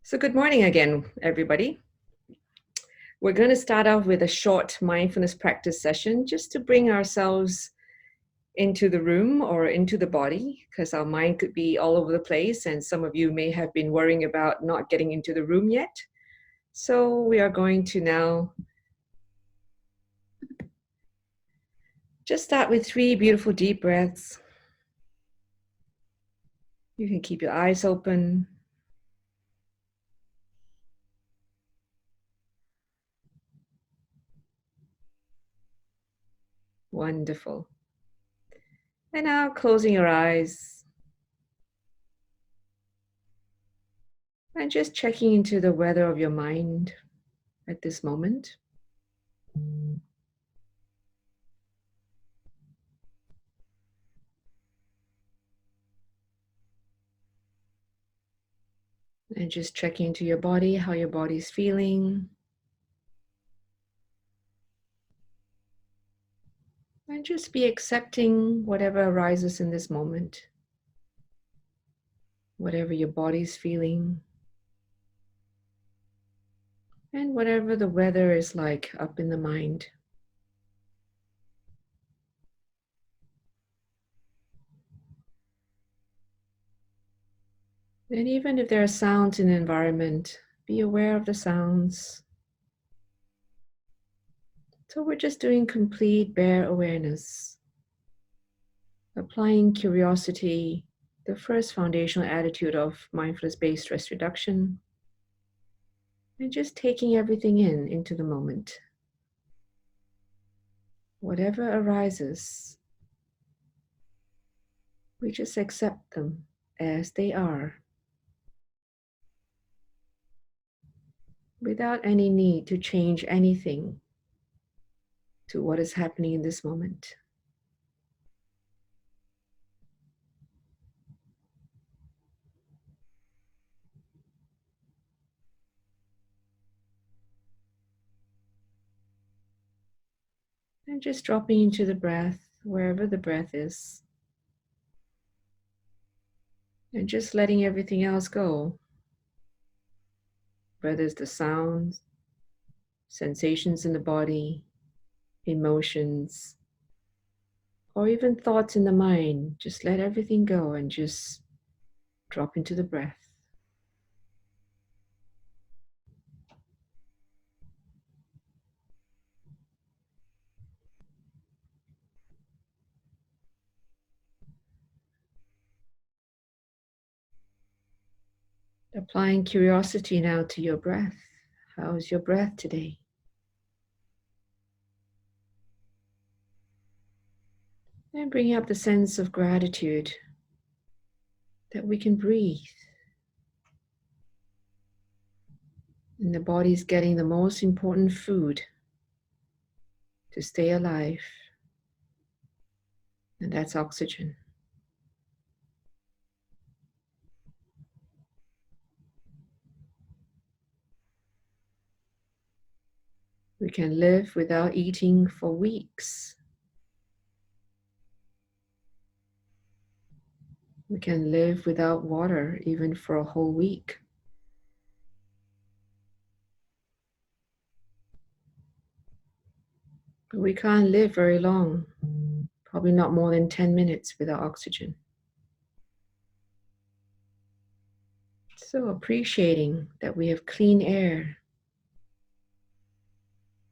So good morning again, everybody. We're going to start off with a short mindfulness practice session just to bring ourselves into the room or into the body, because our mind could be all over the place and some of you may have been worrying about not getting into the room yet. So we are going to now just start with 3 beautiful deep breaths. You can keep your eyes open. Wonderful. And now closing your eyes and just checking into the weather of your mind at this moment. And just checking into your body, how your body's feeling. And just be accepting whatever arises in this moment. Whatever your body's feeling. And whatever the weather is like up in the mind. And even if there are sounds in the environment, be aware of the sounds. So we're just doing complete bare awareness. Applying curiosity, the first foundational attitude of mindfulness-based stress reduction. And just taking everything into the moment. Whatever arises, we just accept them as they are, without any need to change anything to what is happening in this moment. And just dropping into the breath, wherever the breath is. And just letting everything else go. Whether it's the sounds, sensations in the body, emotions, or even thoughts in the mind. Just let everything go and just drop into the breath. Applying curiosity now to your breath. How is your breath today? And bringing up the sense of gratitude that we can breathe. And the body is getting the most important food to stay alive. And that's oxygen. We can live without eating for weeks. We can live without water even for a whole week. But we can't live very long, probably not more than 10 minutes without oxygen. So appreciating that we have clean air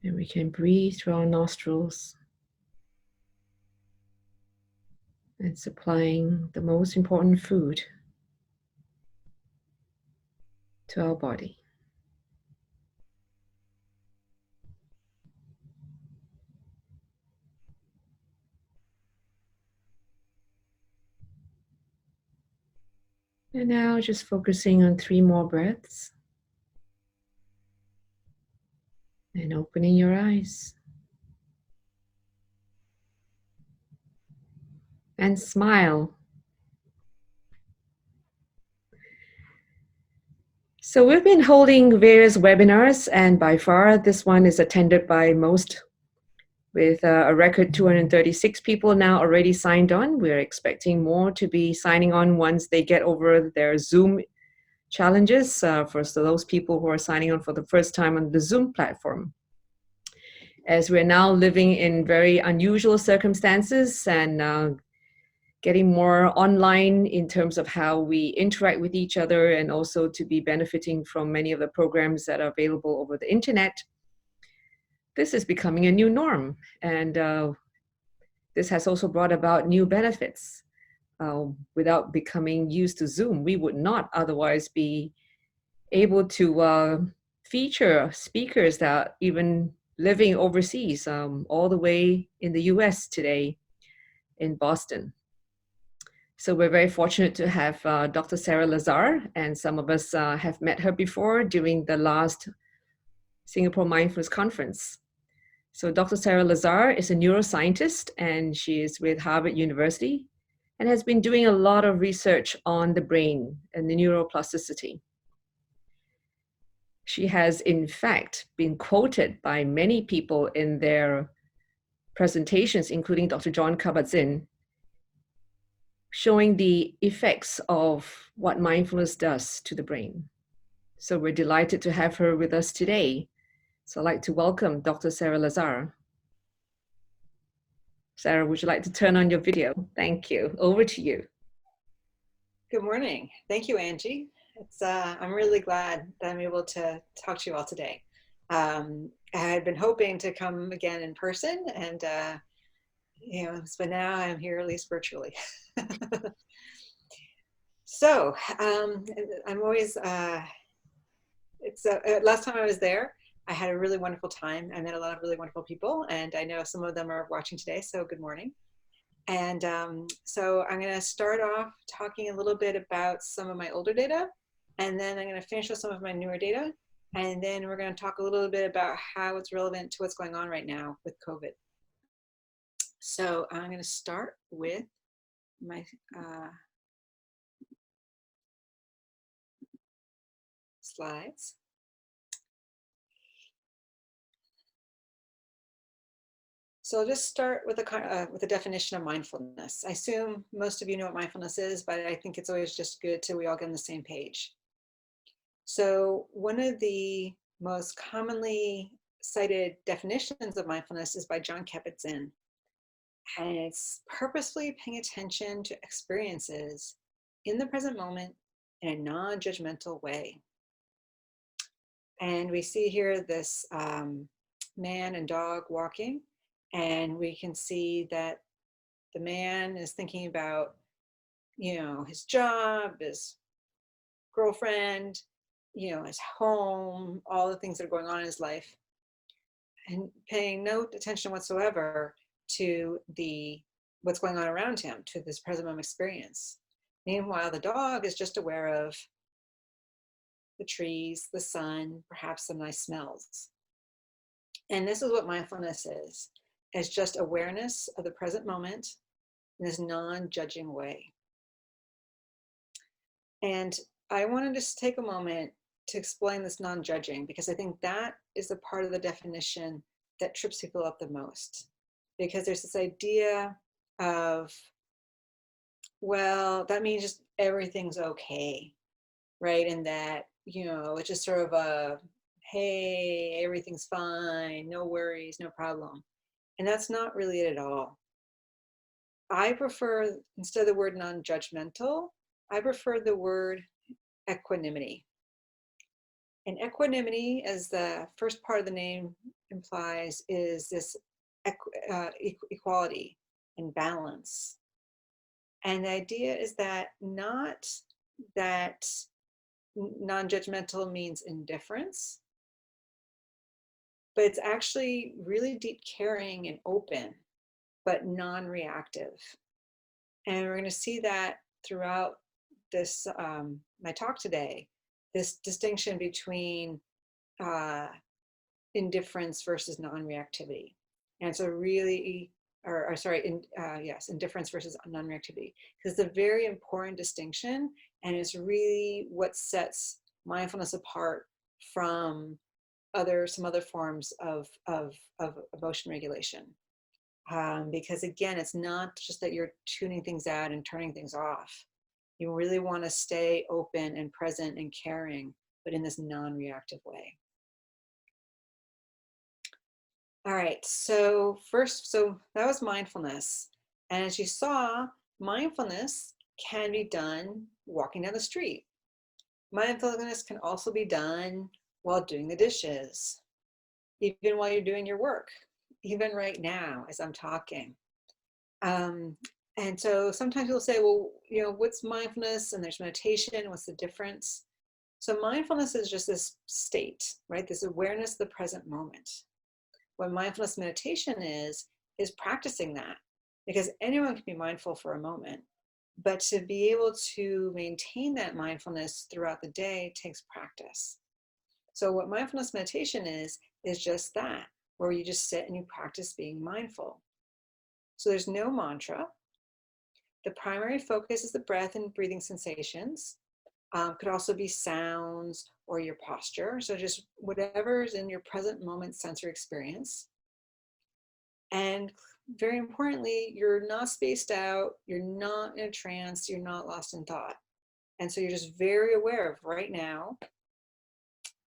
and we can breathe through our nostrils and supplying the most important food to our body. And now just focusing on 3 more breaths and opening your eyes. And smile. So we've been holding various webinars, and by far this one is attended by most, with a record 236 people now already signed on. We're expecting more to be signing on once they get over their Zoom challenges for those people who are signing on for the first time on the Zoom platform. As we're now living in very unusual circumstances and getting more online in terms of how we interact with each other, and also to be benefiting from many of the programs that are available over the internet, this is becoming a new norm. And this has also brought about new benefits. Without becoming used to Zoom, we would not otherwise be able to feature speakers that are even living overseas, all the way in the US today in Boston. So we're very fortunate to have Dr. Sara Lazar, and some of us have met her before during the last Singapore Mindfulness Conference. So Dr. Sara Lazar is a neuroscientist, and she is with Harvard University and has been doing a lot of research on the brain and the neuroplasticity. She has, in fact, been quoted by many people in their presentations, including Dr. John Kabat-Zinn, showing the effects of what mindfulness does to the brain. So we're delighted to have her with us today. So I'd like to welcome Dr. Sara Lazar. Sara, would you like to turn on your video? Thank you. Over to you. Good morning. Thank you, Angie. I'm really glad that I'm able to talk to you all today. I had been hoping to come again in person, and but now I'm here at least virtually. So I'm always. Last time I was there, I had a really wonderful time. I met a lot of really wonderful people, and I know some of them are watching today. So good morning. And so I'm going to start off talking a little bit about some of my older data, and then I'm going to finish with some of my newer data, and then we're going to talk a little bit about how it's relevant to what's going on right now with COVID. So I'm going to start with my slides. So I'll just start with a definition of mindfulness. I assume most of you know what mindfulness is, but I think it's always just good till we all get on the same page. So one of the most commonly cited definitions of mindfulness is by John Kabat-Zinn, and it's purposefully paying attention to experiences in the present moment in a non-judgmental way. And we see here this man and dog walking, and we can see that the man is thinking about, his job, his girlfriend, his home, all the things that are going on in his life, and paying no attention whatsoever to what's going on around him, to this present moment experience. Meanwhile, the dog is just aware of the trees, the sun, perhaps some nice smells. And this is what mindfulness is. It's just awareness of the present moment in this non-judging way. And I want to just take a moment to explain this non-judging, because I think that is the part of the definition that trips people up the most. Because there's this idea of, well, that means just everything's okay, right? And that, it's just sort of a, hey, everything's fine, no worries, no problem. And that's not really it at all. I prefer, instead of the word non-judgmental, I prefer the word equanimity. And equanimity, as the first part of the name implies, is this equality and balance. And the idea is that not that non-judgmental means indifference, but it's actually really deep caring and open, but non-reactive. And we're going to see that throughout this my talk today, this distinction between indifference versus non-reactivity. And so really, indifference versus non-reactivity, because it's a very important distinction, and it's really what sets mindfulness apart from some other forms of emotion regulation. Because again, it's not just that you're tuning things out and turning things off. You really want to stay open and present and caring, but in this non-reactive way. All right, so that was mindfulness. And as you saw, mindfulness can be done walking down the street. Mindfulness can also be done while doing the dishes, even while you're doing your work, even right now as I'm talking. And so sometimes people say, well, what's mindfulness? And there's meditation. What's the difference? So mindfulness is just this state, right? This awareness of the present moment. What mindfulness meditation is practicing that, because anyone can be mindful for a moment, but to be able to maintain that mindfulness throughout the day takes practice. So what mindfulness meditation is just that, where you just sit and you practice being mindful. So there's no mantra. The primary focus is the breath and breathing sensations. Could also be sounds or your posture. So just whatever's in your present moment sensory experience. And very importantly, you're not spaced out, you're not in a trance, you're not lost in thought. And so you're just very aware of right now,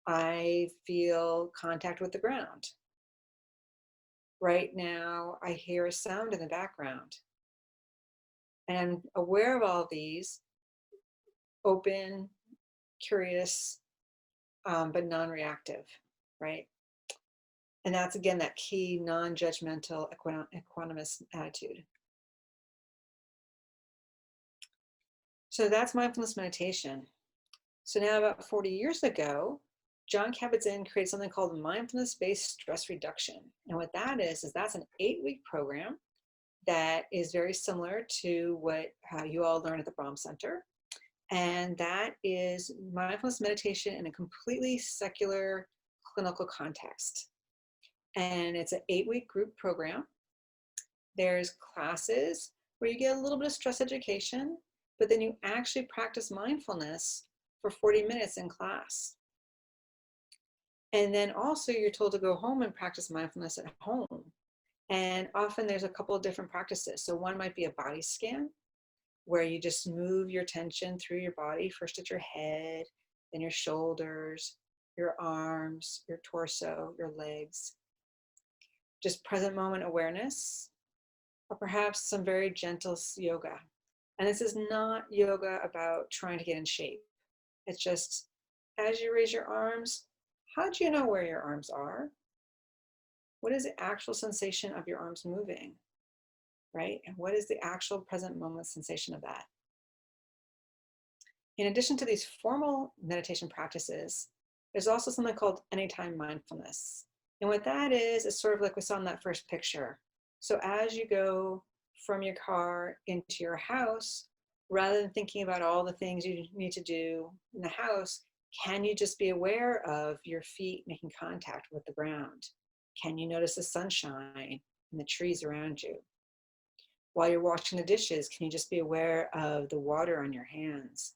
I feel contact with the ground. Right now, I hear a sound in the background. And I'm aware of all these, open, curious, but non-reactive, right? And that's, again, that key non-judgmental, equanimous attitude. So that's mindfulness meditation. So now about 40 years ago, John Kabat-Zinn created something called mindfulness-based stress reduction. And what that is that's an 8-week program that is very similar to how you all learn at the Brahm Center. And that is mindfulness meditation in a completely secular clinical context. And it's an 8-week group program. There's classes where you get a little bit of stress education, but then you actually practice mindfulness for 40 minutes in class. And then also you're told to go home and practice mindfulness at home. And often there's a couple of different practices. So one might be a body scan, where you just move your attention through your body, first at your head, then your shoulders, your arms, your torso, your legs. Just present moment awareness, or perhaps some very gentle yoga. And this is not yoga about trying to get in shape. It's just, as you raise your arms, how do you know where your arms are? What is the actual sensation of your arms moving, right? And what is the actual present moment sensation of that? In addition to these formal meditation practices, there's also something called anytime mindfulness. And what that is sort of like we saw in that first picture. So as you go from your car into your house, rather than thinking about all the things you need to do in the house, can you just be aware of your feet making contact with the ground? Can you notice the sunshine and the trees around you? While you're washing the dishes, can you just be aware of the water on your hands?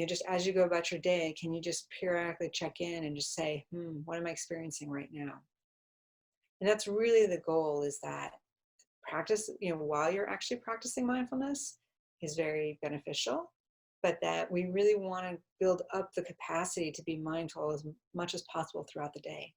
Just as you go about your day, can you just periodically check in and just say, what am I experiencing right now? And that's really the goal, is that practice, while you're actually practicing mindfulness is very beneficial, but that we really want to build up the capacity to be mindful as much as possible throughout the day.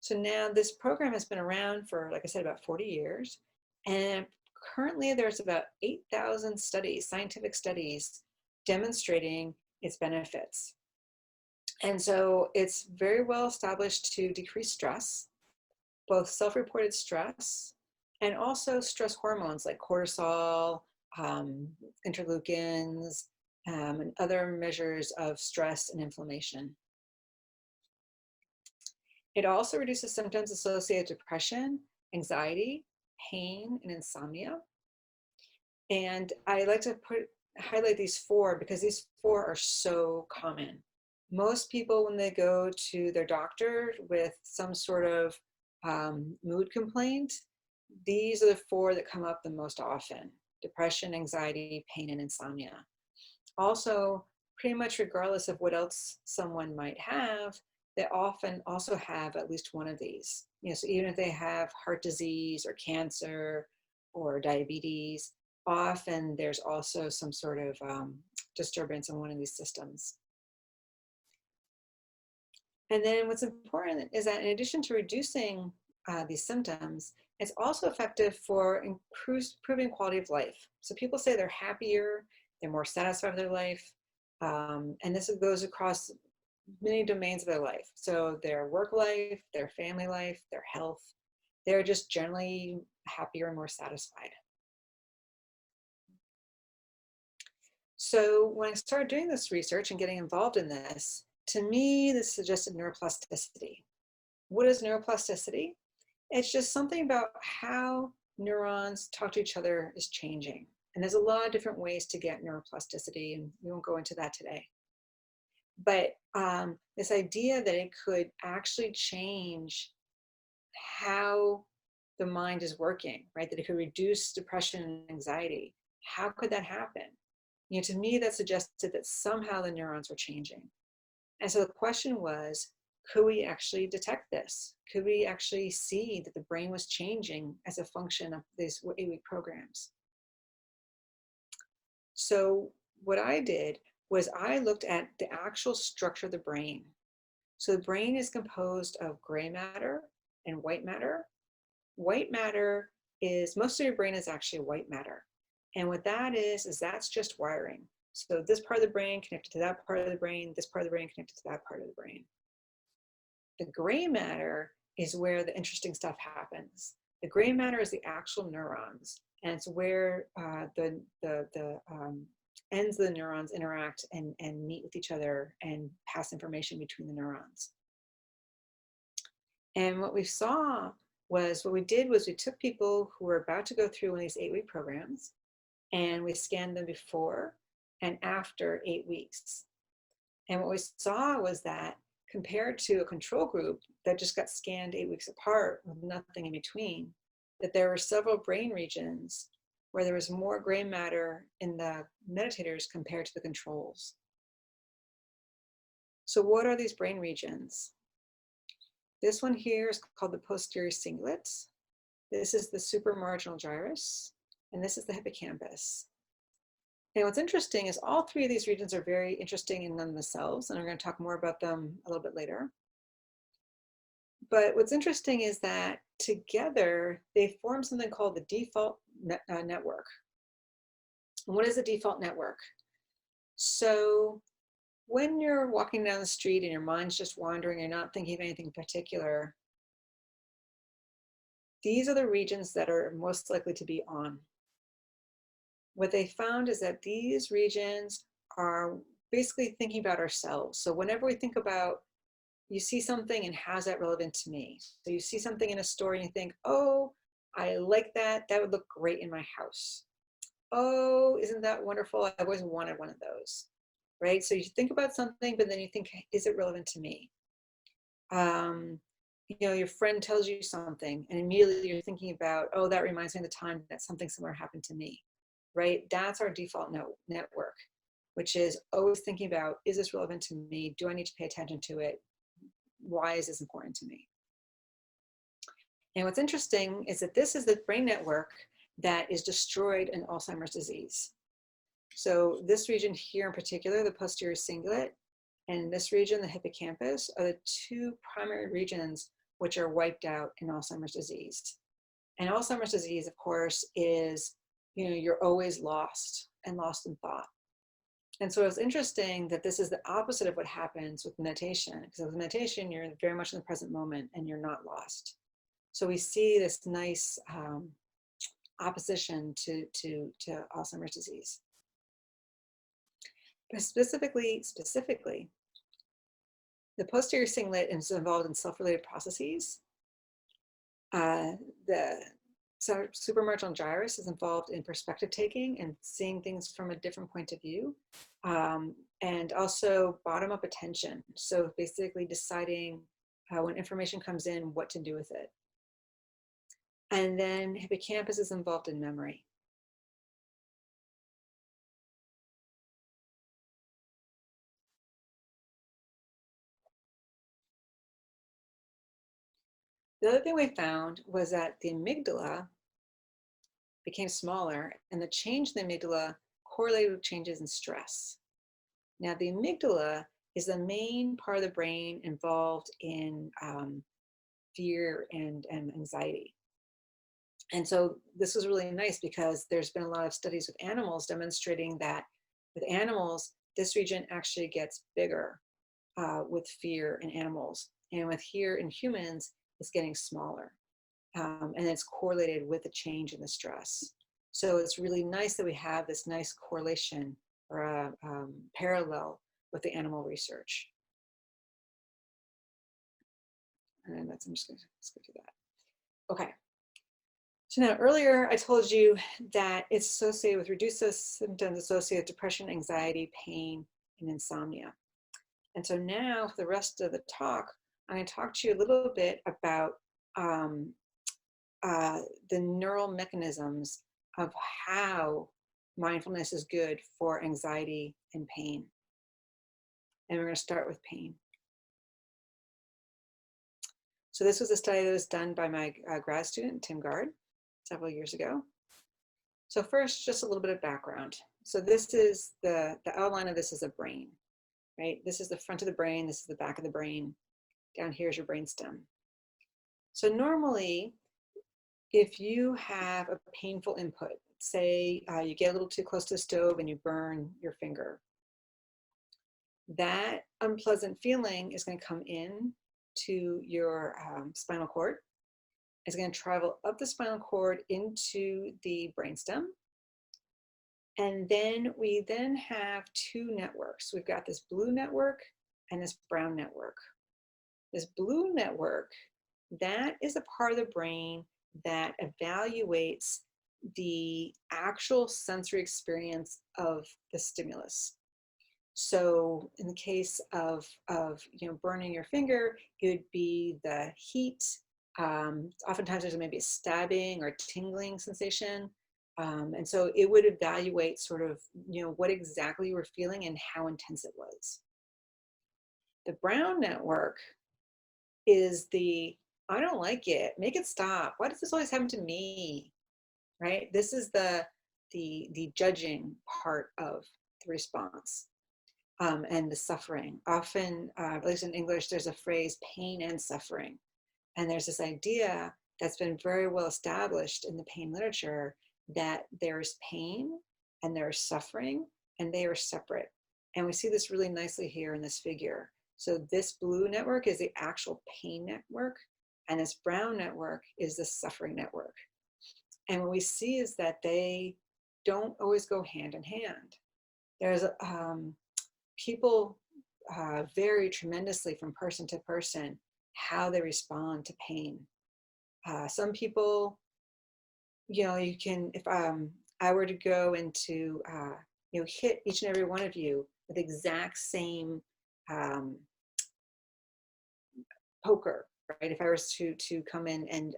So now this program has been around for, like I said, about 40 years. And currently there's about 8,000 studies, scientific studies, demonstrating its benefits. And so it's very well established to decrease stress, both self-reported stress and also stress hormones like cortisol, interleukins, and other measures of stress and inflammation. It also reduces symptoms associated with depression, anxiety, pain, and insomnia. And I like to highlight these 4 because these 4 are so common. Most people, when they go to their doctor with some sort of mood complaint, these are the 4 that come up the most often: depression, anxiety, pain, and insomnia. Also, pretty much regardless of what else someone might have, they often also have at least one of these. So even if they have heart disease or cancer or diabetes, often there's also some sort of disturbance in one of these systems. And then what's important is that in addition to reducing these symptoms, it's also effective for improving quality of life. So people say they're happier, they're more satisfied with their life, and this goes across many domains of their life. So their work life, their family life, their health, they're just generally happier and more satisfied. So when I started doing this research and getting involved in this, to me, this suggested neuroplasticity. What is neuroplasticity? It's just something about how neurons talk to each other is changing. And there's a lot of different ways to get neuroplasticity, and we won't go into that today. But this idea that it could actually change how the mind is working, right? That it could reduce depression and anxiety. How could that happen? You know, to me, that suggested that somehow the neurons were changing. And so the question was, could we actually detect this? Could we actually see that the brain was changing as a function of these 8-week programs? So what I did was I looked at the actual structure of the brain. So the brain is composed of gray matter and white matter. White matter is, most of your brain is actually white matter. And what that is that's just wiring. So this part of the brain connected to that part of the brain, this part of the brain connected to that part of the brain. The gray matter is where the interesting stuff happens. The gray matter is the actual neurons, and it's where the ends of the neurons interact and meet with each other and pass information between the neurons. And what we saw was, what we did was we took people who were about to go through one of these 8-week programs, and we scanned them before and after 8 weeks. And what we saw was that compared to a control group that just got scanned 8 weeks apart with nothing in between, that there were several brain regions where there was more gray matter in the meditators compared to the controls. So what are these brain regions? This one here is called the posterior cingulate. This is the supramarginal gyrus, and this is the hippocampus. And what's interesting is all three of these regions are very interesting in themselves, and I'm going to talk more about them a little bit later. But what's interesting is that together they form something called the default network. And what is a default network? So when you're walking down the street and your mind's just wandering, you're not thinking of anything particular, these are the regions that are most likely to be on. What they found is that these regions are basically thinking about ourselves. So whenever we think about, you see something and how's that relevant to me? So you see something in a store and you think, oh, I like that. That would look great in my house. Oh, isn't that wonderful? I've always wanted one of those, right? So you think about something, but then you think, is it relevant to me? You know, your friend tells you something and immediately you're thinking about, oh, that reminds me of the time that something similar happened to me, right? That's our default network, which is always thinking about, is this relevant to me? Do I need to pay attention to it? Why is this important to me? And what's interesting is that this is the brain network that is destroyed in Alzheimer's disease. So this region here in particular, the posterior cingulate, and this region, the hippocampus, are the two primary regions which are wiped out in Alzheimer's disease. And Alzheimer's disease, of course, is, you know, you're always lost and lost in thought. And so it's interesting that this is the opposite of what happens with meditation, because with meditation, you're very much in the present moment and you're not lost. So we see this nice opposition to Alzheimer's disease. But specifically, the posterior cingulate is involved in self-related processes. The supramarginal gyrus is involved in perspective taking and seeing things from a different point of view, and also bottom-up attention. So basically deciding when information comes in, what to do with it. And then hippocampus is involved in memory. The other thing we found was that the amygdala, became smaller, and the change in the amygdala correlated with changes in stress. Now, the amygdala is the main part of the brain involved in fear and anxiety. And so this was really nice because there's been a lot of studies with animals demonstrating that with animals, this region actually gets bigger with fear in animals. And with fear in humans, it's getting smaller. And it's correlated with the change in the stress. So it's really nice that we have this nice correlation or a parallel with the animal research. And that's, I'm just going to skip to that. Okay. So now earlier I told you that it's associated with reduced symptoms associated with depression, anxiety, pain, and insomnia. And so now for the rest of the talk, I'm going to talk to you a little bit about the neural mechanisms of how mindfulness is good for anxiety and pain. And we're going to start with pain. So this was a study that was done by my grad student, Tim Gard, several years ago. So first, just a little bit of background. So this is the outline of this is a brain, right? This is the front of the brain. This is the back of the brain. Down here is your brainstem. So normally, if you have a painful input, say you get a little too close to the stove and you burn your finger, that unpleasant feeling is going to come in to your spinal cord. It's going to travel up the spinal cord into the brainstem. And then we then have two networks. We've got this blue network and this brown network. This blue network, that is a part of the brain that evaluates the actual sensory experience of the stimulus. So in the case of burning your finger, it would be the heat. Oftentimes there's maybe a stabbing or tingling sensation. And so it would evaluate sort of, what exactly you were feeling and how intense it was. The brown network is I don't like it, make it stop. Why does this always happen to me? Right? This is the judging part of the response. And the suffering. Often, at least in English, there's a phrase, pain and suffering. And there's this idea that's been very well established in the pain literature that there's pain and there's suffering and they are separate. And we see this really nicely here in this figure. So this blue network is the actual pain network, and this brown network is the suffering network. And what we see is that they don't always go hand in hand. There's people vary tremendously from person to person how they respond to pain. Some people, you can, if I were to go into, hit each and every one of you with the exact same poker, right? If I was to come in and,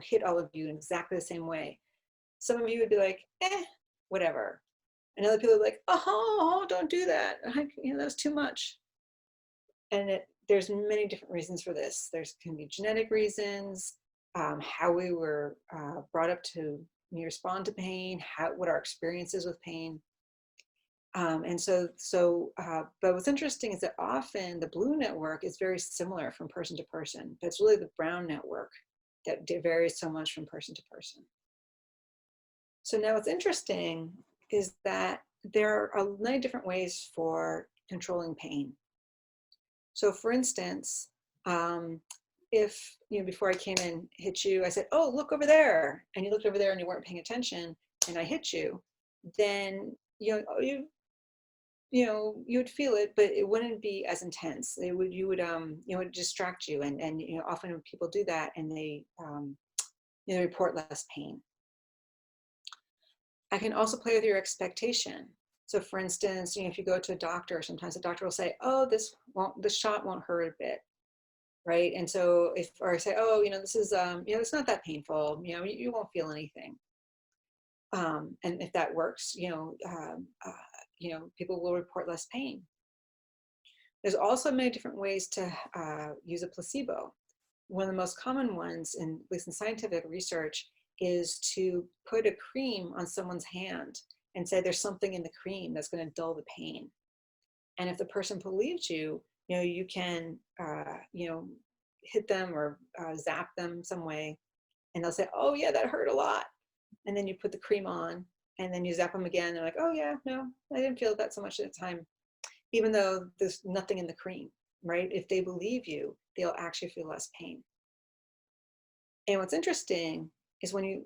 hit all of you in exactly the same way, some of you would be like, whatever. And other people are like, oh, don't do that. That was too much. And there's many different reasons for this. There's can be genetic reasons, how we were brought up to respond to pain, what our experience is with pain. But what's interesting is that often the blue network is very similar from person to person, but it's really the brown network that varies so much from person to person. So now what's interesting is that there are many different ways for controlling pain. So for instance, if, before I came in, hit you, I said, oh, look over there. And you looked over there and you weren't paying attention and I hit you, then, you would feel it, but it wouldn't be as intense. It would distract you. And often when people do that and they report less pain. I can also play with your expectation. So for instance, if you go to a doctor, sometimes the doctor will say, oh, this shot won't hurt a bit, right? And so or I say, oh, this is, it's not that painful, you won't feel anything. And if that works, people will report less pain. There's also many different ways to use a placebo. One of the most common ones, at least in scientific research, is to put a cream on someone's hand and say there's something in the cream that's going to dull the pain. And if the person believes you, you can, hit them or zap them some way, and they'll say, "Oh yeah, that hurt a lot." And then you put the cream on, and then you zap them again. They're like, "Oh yeah, no, I didn't feel that so much at the time," even though there's nothing in the cream, right? If they believe you, they'll actually feel less pain. And what's interesting is when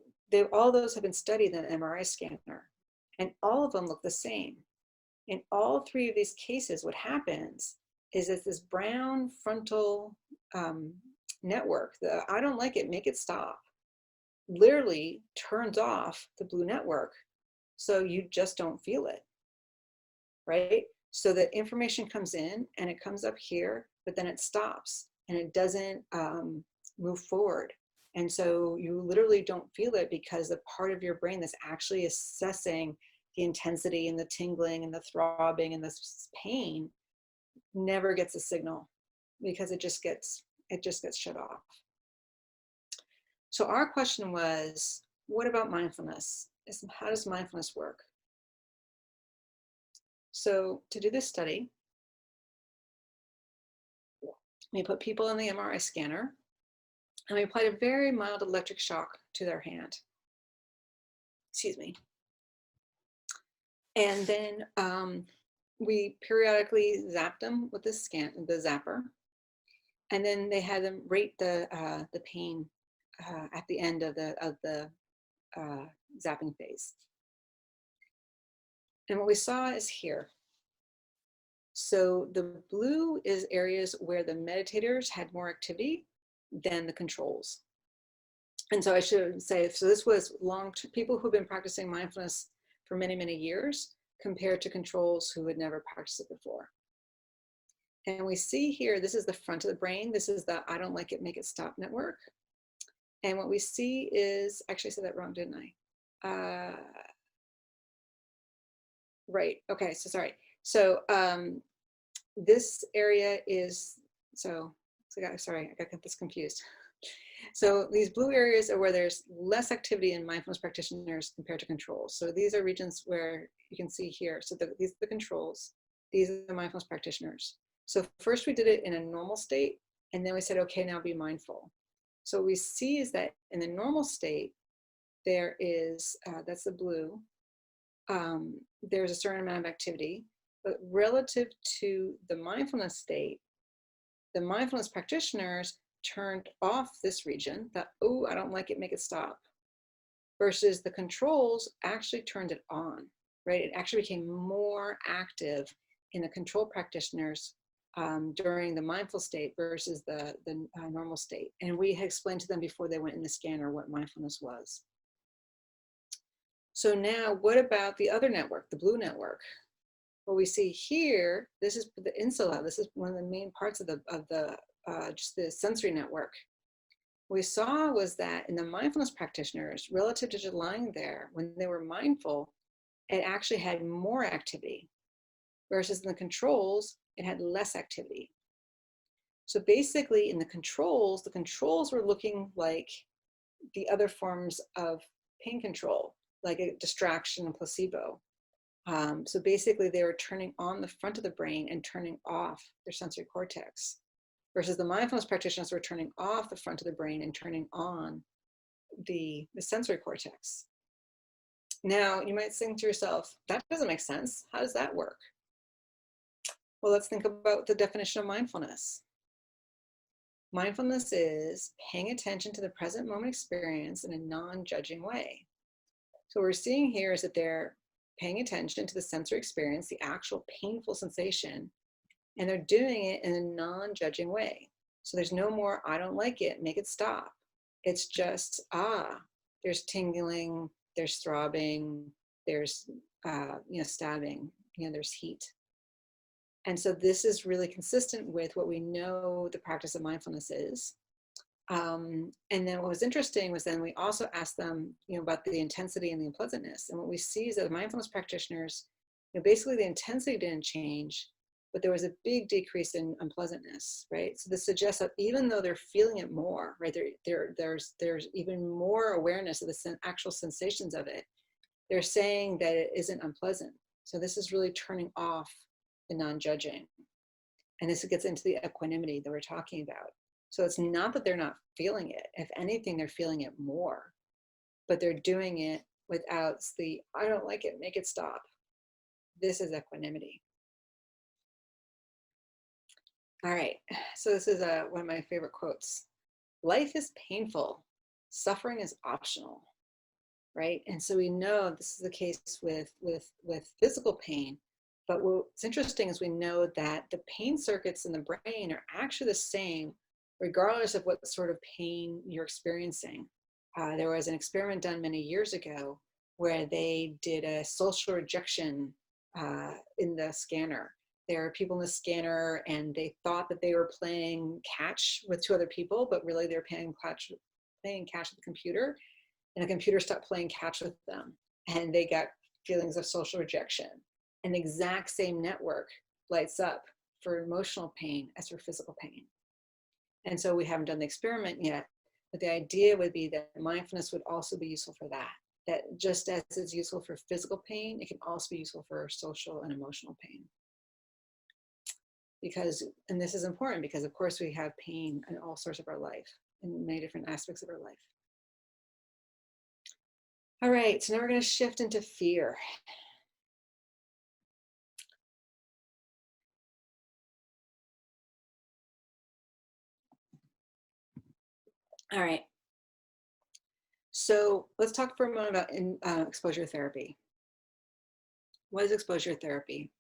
all those have been studied in an MRI scanner, and all of them look the same. In all three of these cases, what happens is that this brown frontal network, the "I don't like it, make it stop," literally turns off the blue network. So you just don't feel it, right? So the information comes in and it comes up here, but then it stops and it doesn't move forward. And so you literally don't feel it because the part of your brain that's actually assessing the intensity and the tingling and the throbbing and the pain never gets a signal because it just gets shut off. So our question was, what about mindfulness? How does mindfulness work? So to do this study, we put people in the MRI scanner and we applied a very mild electric shock to their hand. Excuse me. And then we periodically zapped them with the zapper. And then they had them rate the pain at the end of the zapping phase. And what we saw is here. So the blue is areas where the meditators had more activity than the controls. And so I should say, so this was people who've been practicing mindfulness for many, many years compared to controls who had never practiced it before. And we see here, this is the front of the brain. This is the "I don't like it, make it stop" network. And what we see is, actually I said that wrong, didn't I? Right, okay, so sorry. So this area is, sorry, I got this confused. So these blue areas are where there's less activity in mindfulness practitioners compared to controls. So these are regions where you can see here. So these are the controls. These are the mindfulness practitioners. So first we did it in a normal state, and then we said, okay, now be mindful. So what we see is that in the normal state, there is, that's the blue, there's a certain amount of activity, but relative to the mindfulness state, the mindfulness practitioners turned off this region, that, "Oh, I don't like it, make it stop," versus the controls actually turned it on, right? It actually became more active in the control practitioners during the mindful state versus the normal state. And we had explained to them before they went in the scanner what mindfulness was. So now what about the other network, the blue network? What we see here, this is the insula. This is one of the main parts of just the sensory network. What we saw was that in the mindfulness practitioners, relative to just lying there, when they were mindful, it actually had more activity, versus in the controls, it had less activity. So basically in the controls were looking like the other forms of pain control, like a distraction and placebo. So basically they were turning on the front of the brain and turning off their sensory cortex, versus the mindfulness practitioners were turning off the front of the brain and turning on the sensory cortex. Now you might think to yourself, that doesn't make sense. How does that work? Well, let's think about the definition of mindfulness. Mindfulness is paying attention to the present moment experience in a non-judging way. So what we're seeing here is that they're paying attention to the sensory experience, the actual painful sensation, and they're doing it in a non-judging way. So there's no more "I don't like it, make it stop." It's just, there's tingling, there's throbbing, there's stabbing, there's heat. And so this is really consistent with what we know the practice of mindfulness is. And then what was interesting was then we also asked them, about the intensity and the unpleasantness. And what we see is that the mindfulness practitioners, basically the intensity didn't change, but there was a big decrease in unpleasantness, right? So this suggests that even though they're feeling it more, right, there's even more awareness of the actual sensations of it. They're saying that it isn't unpleasant. So this is really turning off the non-judging. And this gets into the equanimity that we're talking about. So it's not that they're not feeling it. If anything, they're feeling it more, but they're doing it without the, I don't like it, make it stop. This is equanimity. All right, so this is one of my favorite quotes. Life is painful, suffering is optional, right? And so we know this is the case with physical pain, but what's interesting is we know that the pain circuits in the brain are actually the same regardless of what sort of pain you're experiencing. There was an experiment done many years ago where they did a social rejection in the scanner. There are people in the scanner and they thought that they were playing catch with two other people, but really they're playing catch with the computer, and the computer stopped playing catch with them and they got feelings of social rejection. And the exact same network lights up for emotional pain as for physical pain. And so we haven't done the experiment yet, but the idea would be that mindfulness would also be useful for that. That just as it's useful for physical pain, it can also be useful for social and emotional pain. Because, and this is important because of course we have pain in all sorts of our life, in many different aspects of our life. All right, so now we're going to shift into fear. All right. So let's talk for a moment about exposure therapy. What is exposure therapy?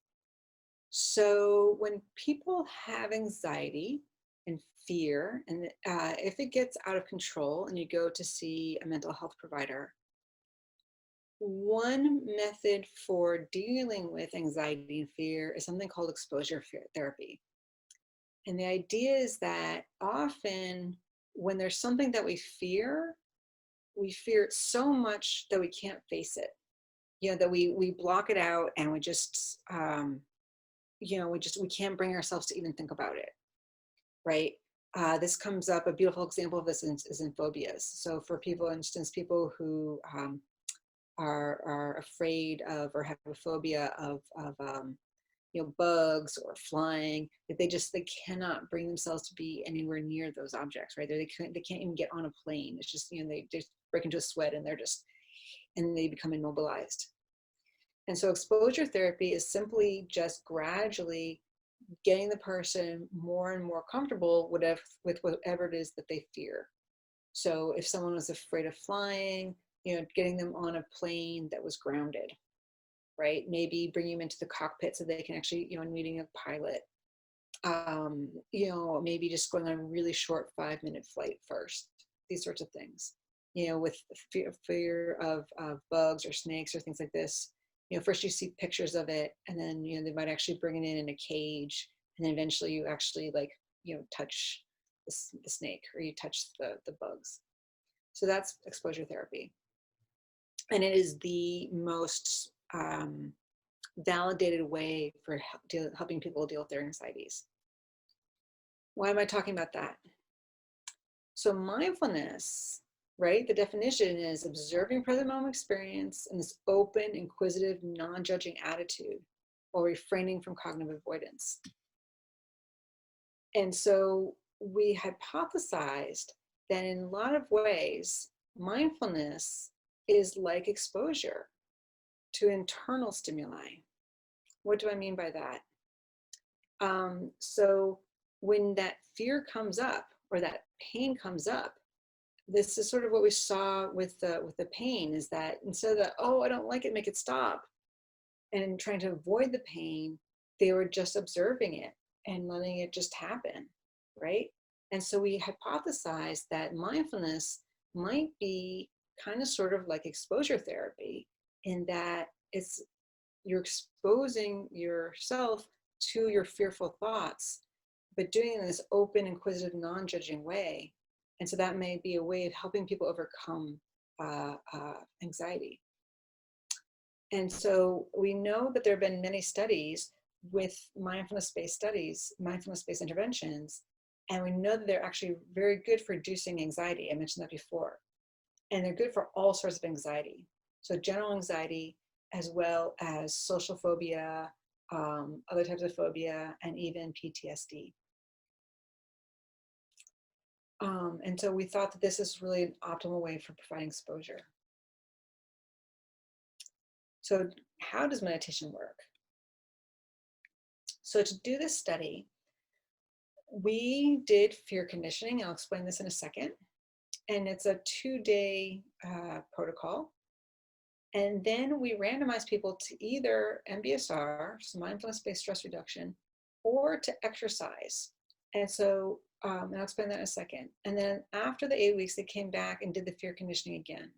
So when people have anxiety and fear, and if it gets out of control and you go to see a mental health provider, one method for dealing with anxiety and fear is something called exposure therapy. And the idea is that often when there's something that we fear it so much that we can't face it. You know, that we block it out and we just, we can't bring ourselves to even think about it, right? This comes up, a beautiful example of this is in phobias. So for people, for instance, people who are afraid of or have a phobia of bugs or flying, that they cannot bring themselves to be anywhere near those objects, right? They can't even get on a plane. It's just, they just break into a sweat and they become immobilized. And so exposure therapy is simply just gradually getting the person more and more comfortable with whatever it is that they fear. So if someone was afraid of flying, getting them on a plane that was grounded, right? Maybe bring them into the cockpit so they can actually, meeting a pilot. Maybe just going on a really short 5-minute flight first, these sorts of things. With fear of bugs or snakes or things like this, first you see pictures of it, and then, they might actually bring it in a cage, and then eventually you actually touch the snake, or you touch the bugs. So that's exposure therapy. And it is the most validated way for helping people deal with their anxieties. Why am I talking about that? So mindfulness, right? The definition is observing present moment experience in this open, inquisitive, non-judging attitude while refraining from cognitive avoidance. And so we hypothesized that in a lot of ways, mindfulness is like exposure to internal stimuli. What do I mean by that? So when that fear comes up or that pain comes up, this is sort of what we saw with the pain, is that instead of I don't like it, make it stop, and trying to avoid the pain, they were just observing it and letting it just happen, right? And so we hypothesized that mindfulness might be kind of sort of like exposure therapy, in that you're exposing yourself to your fearful thoughts, but doing it in this open, inquisitive, non-judging way. And so that may be a way of helping people overcome anxiety. And so we know that there have been many studies with mindfulness-based studies, mindfulness-based interventions, and we know that they're actually very good for reducing anxiety. I mentioned that before. And they're good for all sorts of anxiety. So general anxiety, as well as social phobia, other types of phobia, and even PTSD. And so we thought that this is really an optimal way for providing exposure. So how does meditation work? So to do this study, we did fear conditioning. I'll explain this in a second. And it's a 2-day protocol. And then we randomized people to either MBSR, so mindfulness-based stress reduction, or to exercise. And so, and I'll explain that in a second. And then after the 8 weeks, they came back and did the fear conditioning again.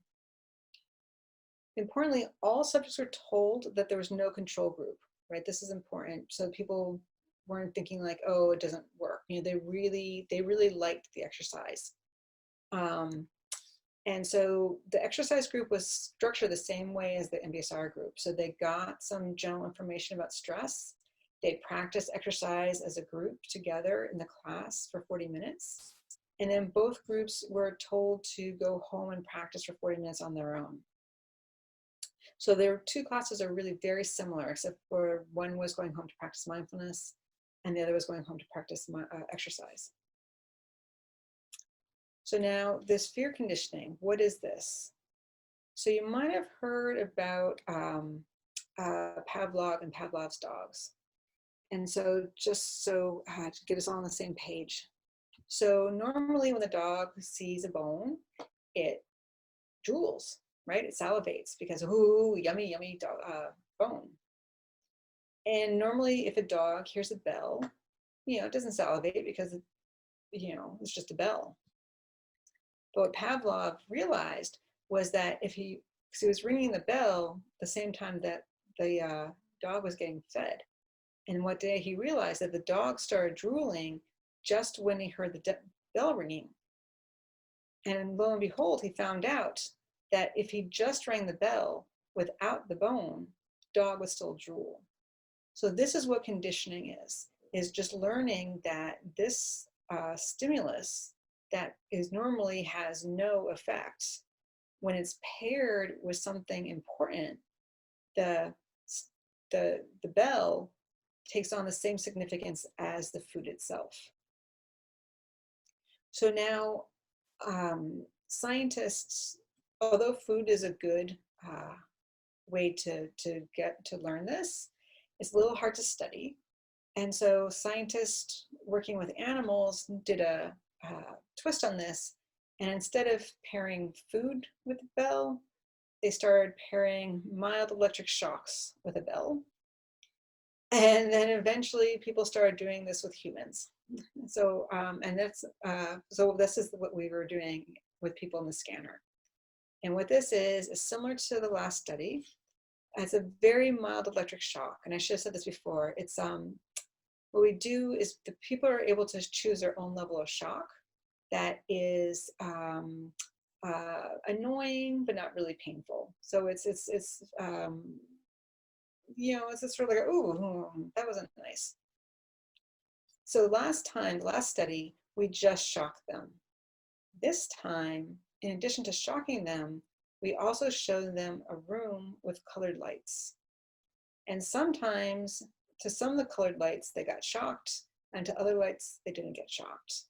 Importantly, all subjects were told that there was no control group, right? This is important. So people weren't thinking like, oh, it doesn't work. You know, they really liked the exercise. And so the exercise group was structured the same way as the MBSR group. So they got some general information about stress. They practiced exercise as a group together in the class for 40 minutes. And then both groups were told to go home and practice for 40 minutes on their own. So their two classes are really very similar, except for one was going home to practice mindfulness and the other was going home to practice exercise. So now this fear conditioning, what is this? So you might have heard about Pavlov and Pavlov's dogs. And so just so to get us all on the same page. So normally when the dog sees a bone, it drools, right? It salivates because, ooh, yummy, yummy bone. And normally if a dog hears a bell, you know, it doesn't salivate because, you know, it's just a bell. But what Pavlov realized was that because he was ringing the bell the same time that the dog was getting fed. And one day he realized that the dog started drooling just when he heard the bell ringing. And lo and behold, he found out that if he just rang the bell without the bone, dog would still drool. So this is what conditioning is just learning that this stimulus that normally has no effect, when it's paired with something important, the bell takes on the same significance as the food itself. So now scientists, although food is a good way to get to learn this, it's a little hard to study. And so scientists working with animals did a twist on this. And instead of pairing food with a bell, they started pairing mild electric shocks with a bell. And then eventually people started doing this with humans. So, so this is what we were doing with people in the scanner. And what this is similar to the last study. It's a very mild electric shock. And I should have said this before. It's what we do is the people are able to choose their own level of shock that is annoying, but not really painful. So it's you know, it's just sort of like, ooh, that wasn't nice. So last study, we just shocked them. This time, in addition to shocking them, we also showed them a room with colored lights. And sometimes, to some of the colored lights, they got shocked, and to other lights, they didn't get shocked.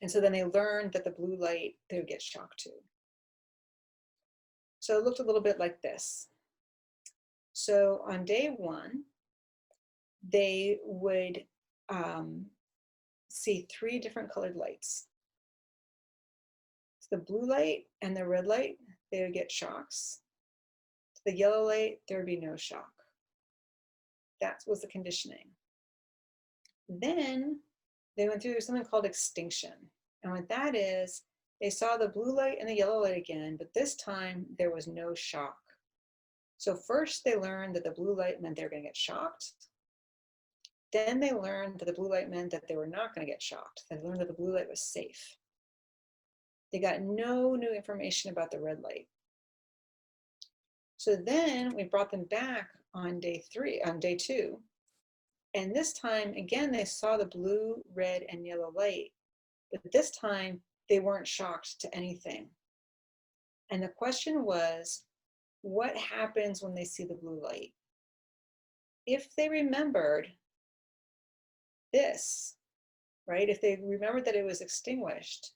And so then they learned that the blue light, they would get shocked to. So it looked a little bit like this. So on day 1, they would see 3 different colored lights. So the blue light and the red light, they would get shocks. To the yellow light, there would be no shock. That was the conditioning. Then they went through something called extinction. And what that is, they saw the blue light and the yellow light again, but this time there was no shock. So first they learned that the blue light meant they were going to get shocked. Then they learned that the blue light meant that they were not going to get shocked. They learned that the blue light was safe. They got no new information about the red light. So then we brought them back on day 2. And this time, again, they saw the blue, red, and yellow light. But this time, they weren't shocked to anything. And the question was, what happens when they see the blue light? If they remembered this, right? If they remembered that it was extinguished,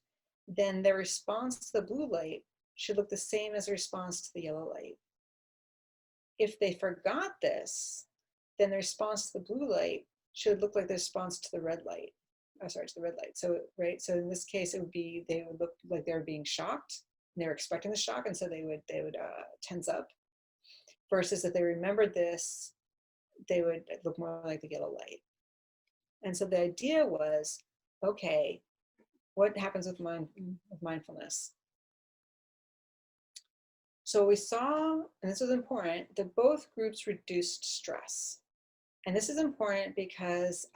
then their response to the blue light should look the same as the response to the yellow light. If they forgot this, then the response to the blue light should look like the response to the red light. To the red light. So, right. So in this case, they would look like they were being shocked, and they were expecting the shock, and so they would tense up. Versus if they remembered this, they would look more like the yellow light. And so the idea was, okay, what happens with mindfulness? So we saw, and this was important, that both groups reduced stress. And this is important because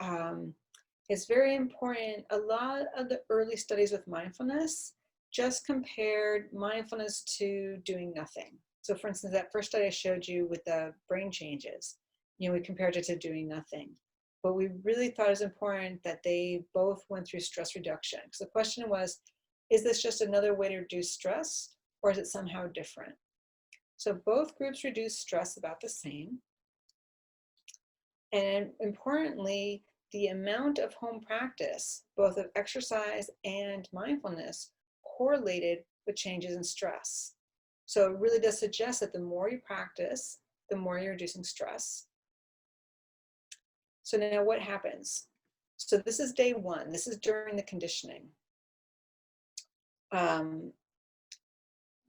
it's very important. A lot of the early studies with mindfulness just compared mindfulness to doing nothing. So for instance, that first study I showed you with the brain changes, we compared it to doing nothing. But we really thought it was important that they both went through stress reduction. So the question was, is this just another way to reduce stress, or is it somehow different? So both groups reduced stress about the same. And importantly, the amount of home practice, both of exercise and mindfulness, correlated with changes in stress. So it really does suggest that the more you practice, the more you're reducing stress. So now what happens? So this is day 1. This is during the conditioning.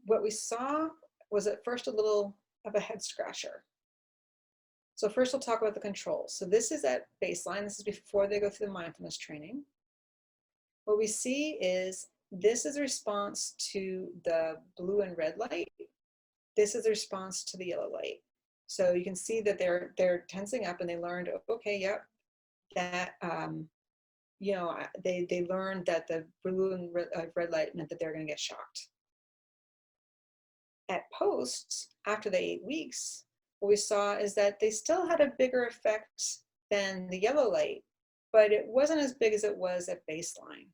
What we saw was at first a little of a head scratcher. So first we'll talk about the controls. So this is at baseline. This is before they go through the mindfulness training. What we see is this is a response to the blue and red light. This is a response to the yellow light. So you can see that they're tensing up, and they learned, okay, yep, that they learned that the blue and red light meant that they're going to get shocked. At post, after the 8 weeks, what we saw is that they still had a bigger effect than the yellow light, but it wasn't as big as it was at baseline.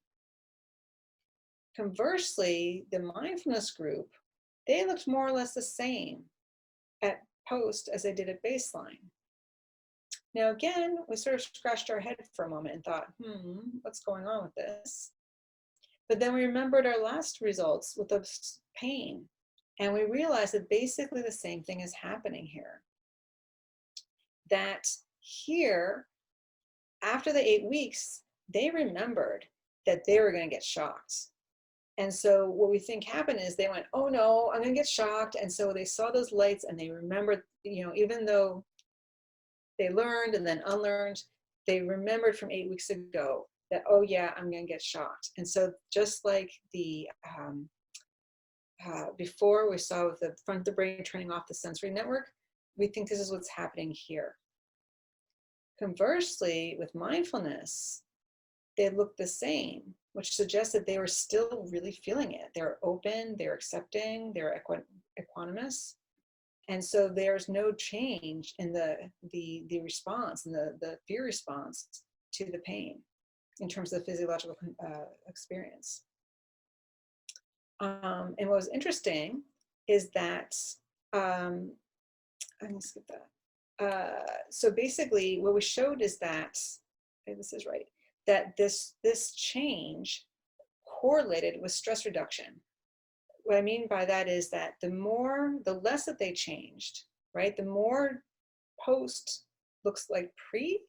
Conversely, the mindfulness group, they looked more or less the same at post as they did at baseline. Now again, we sort of scratched our head for a moment and thought, what's going on with this? But then we remembered our last results with the pain, and we realized that basically the same thing is happening here. That here, after the 8 weeks, they remembered that they were going to get shocked. And so what we think happened is they went, oh no, I'm going to get shocked. And so they saw those lights, and they remembered, even though they learned and then unlearned, they remembered from 8 weeks ago that, oh yeah, I'm going to get shocked. And so just like the before we saw with the front of the brain turning off the sensory network, we think this is what's happening here. Conversely, with mindfulness, they look the same, which suggests that they were still really feeling it. They're open, they're accepting, they're equanimous. And so there's no change in the response and the fear response to the pain in terms of the physiological experience. And what was interesting is that, I'm gonna skip that. So basically what we showed is that, okay, this is right, that this change correlated with stress reduction. What I mean by that is that the less that they changed, right, the more post looks like pre,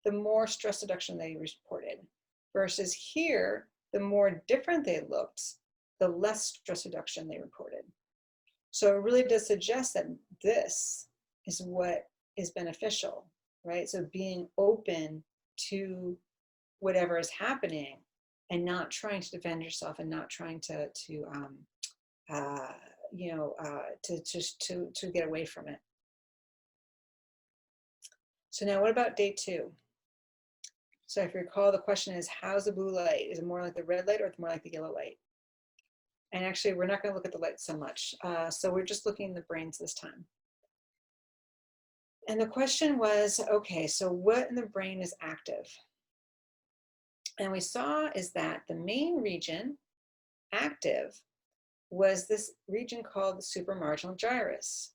the more stress reduction they reported. Versus here, the more different they looked, the less stress reduction they reported. So it really does suggest that this is what is beneficial, right? So being open to whatever is happening and not trying to defend yourself and not trying to get away from it. So now what about day 2? So if you recall, the question is, how's the blue light? Is it more like the red light, or is it more like the yellow light? And actually, we're not going to look at the light so much. So we're just looking at the brains this time. And the question was, okay, so what in the brain is active? And we saw is that the main region active was this region called the supramarginal gyrus.